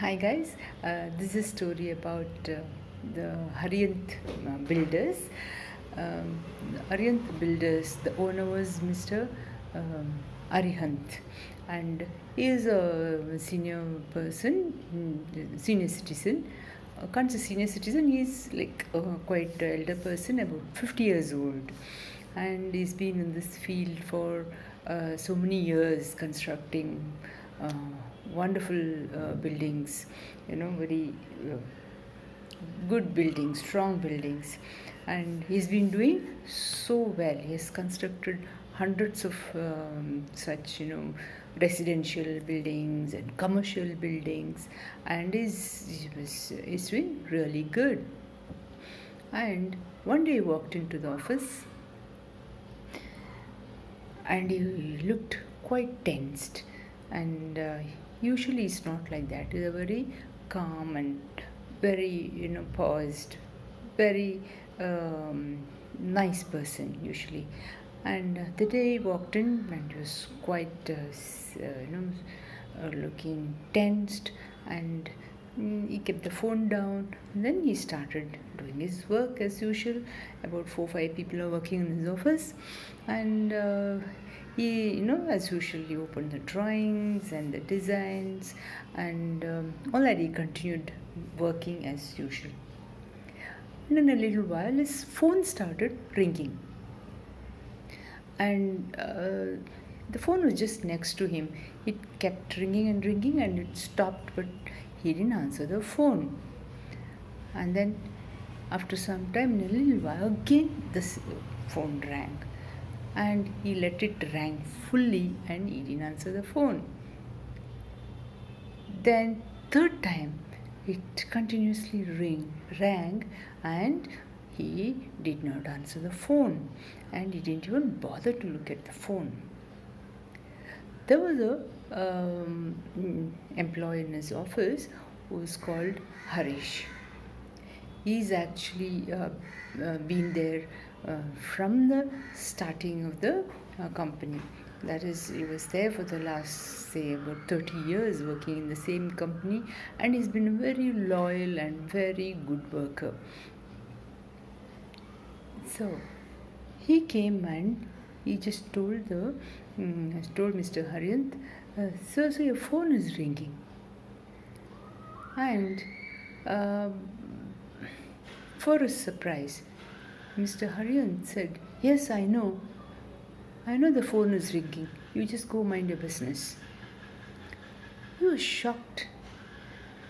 Hi guys, this is a story about the Haryant builders. Haryant builders, the owner was Mr. Arihant, and he is a senior person, senior citizen. Can't say senior citizen, he's like quite elder person, about 50 years old, and he's been in this field for so many years constructing uh, wonderful buildings, very good buildings, strong buildings, and he's been doing so well. He has constructed hundreds of such, residential buildings and commercial buildings, and is doing really good. And one day he walked into the office and he looked quite tensed, and usually it's not like that. He's a very calm and very paused, very nice person usually. And the day he walked in, and he was quite looking tensed, and he kept the phone down, and then he started doing his work as usual. About 4 5 people are working in his office, and he, as usual, he opened the drawings and the designs, and all that. He continued working as usual. And in a little while, his phone started ringing, and the phone was just next to him. It kept ringing and ringing, and it stopped, but he didn't answer the phone. And then, after some time, in a little while, again the phone rang, and he let it ring fully, and he didn't answer the phone. Then, third time, it continuously rang, and he did not answer the phone, and he didn't even bother to look at the phone. There was a employee in his office who was called Harish. He's actually been there from the starting of the company. That is, he was there for the last, say, about 30 years working in the same company, and he's been a very loyal and very good worker. So he came and he just told Mr. Haryant, so your phone is ringing. And for his surprise, Mr. Haryant said, "Yes, I know. I know the phone is ringing. You just go mind your business." He was shocked.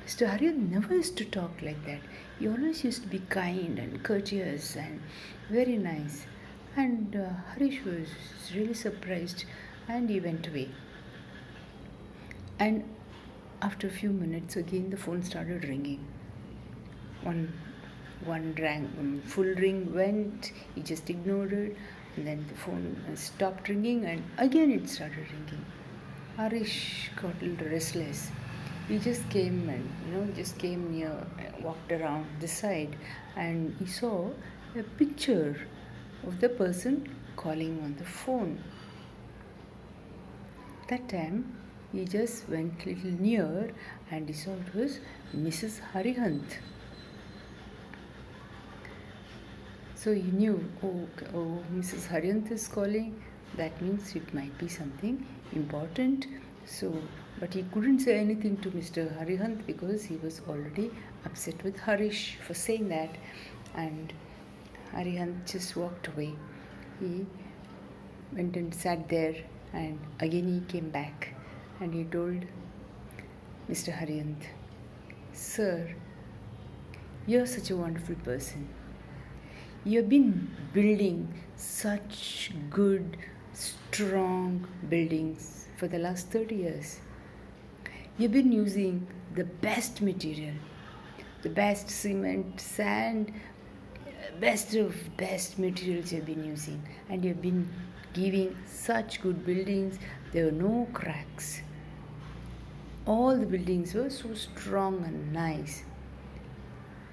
Mr. Haryant never used to talk like that. He always used to be kind and courteous and very nice. And Harish was really surprised, and he went away. And after a few minutes, again the phone started ringing. One rang, full ring went, he just ignored it, and then the phone stopped ringing, and again it started ringing. Harish got a little restless. He just came and near, walked around the side, and he saw a picture of the person calling on the phone. That time he just went a little near, and he saw it was Mrs. Harihant. So he knew, oh, Mrs. Haryant is calling. That means it might be something important. So, but he couldn't say anything to Mr. Haryant because he was already upset with Harish for saying that. And Haryant just walked away. He went and sat there, and again he came back, and he told Mr. Haryant, "Sir, you're such a wonderful person. You've been building such good, strong buildings for the last 30 years. You've been using the best material, the best cement, sand, best of best materials you've been using, and you've been giving such good buildings. There were no cracks. All the buildings were so strong and nice.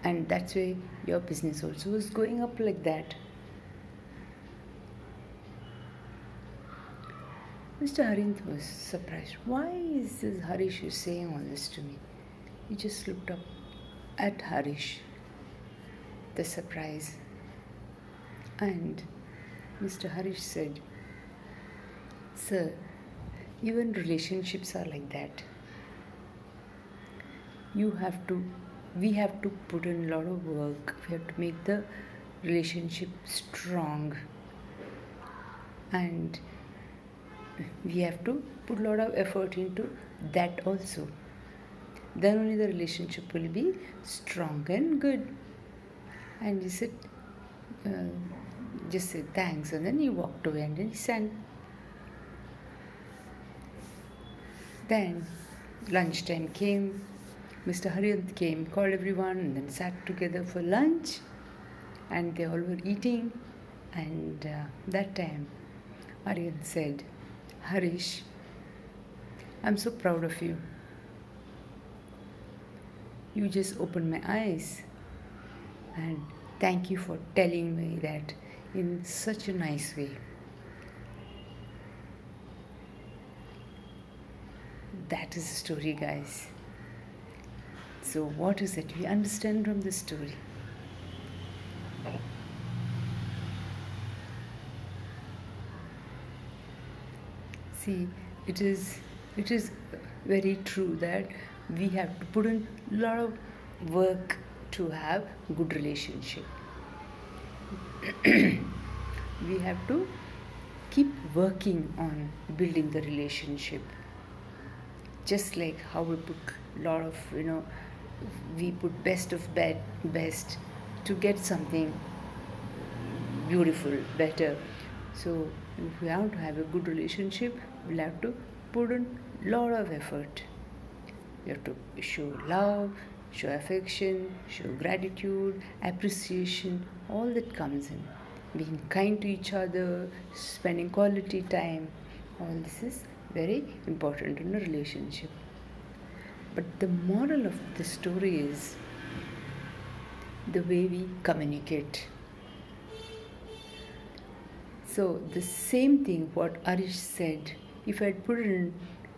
And that's why your business also is going up like that." Mr. Haryant was surprised. Why is this Harish saying all this to me? he just looked up at Harish, the surprise. And Mr. Harish said, "Sir, even relationships are like that. You have to, we have to put in a lot of work. We have to make the relationship strong. And we have to put a lot of effort into that also. Then only the relationship will be strong and good." And he said, just said thanks, and then he walked away and then he sang. Then lunchtime came. Mr. Hariyant came, called everyone, and then sat together for lunch. And they all were eating. And that time, Hariyant said, "Harish, I'm so proud of you. You just opened my eyes. And thank you for telling me that in such a nice way." That is the story, guys. So, what is it we understand from the story? See, it is very true that we have to put in a lot of work to have good relationship. We have to keep working on building the relationship. Just like how we put a lot of, we put best of best to get something beautiful, better. So if we want to have a good relationship, we'll have to put in a lot of effort. You have to show love, show affection, show gratitude, appreciation, all that comes in. Being kind to each other, spending quality time, all this is very important in a relationship. But the moral of the story is the way we communicate. So the same thing what Arish said, if I had put it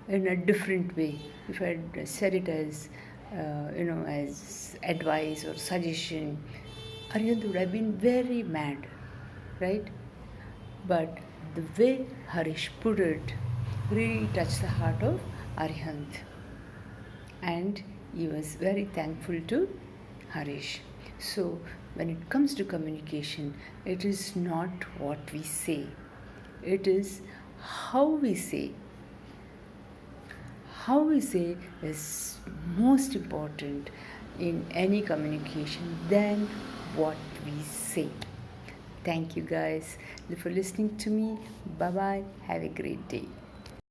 in a different way, if I had said it as as advice or suggestion, Arihant would have been very mad, right? But the way Harish put it really touched the heart of Arihant, and he was very thankful to Harish. So when it comes to communication, it is not what we say, it is how we say. How we say is most important in any communication than what we say. Thank you guys for listening to me. Bye bye. Have a great day.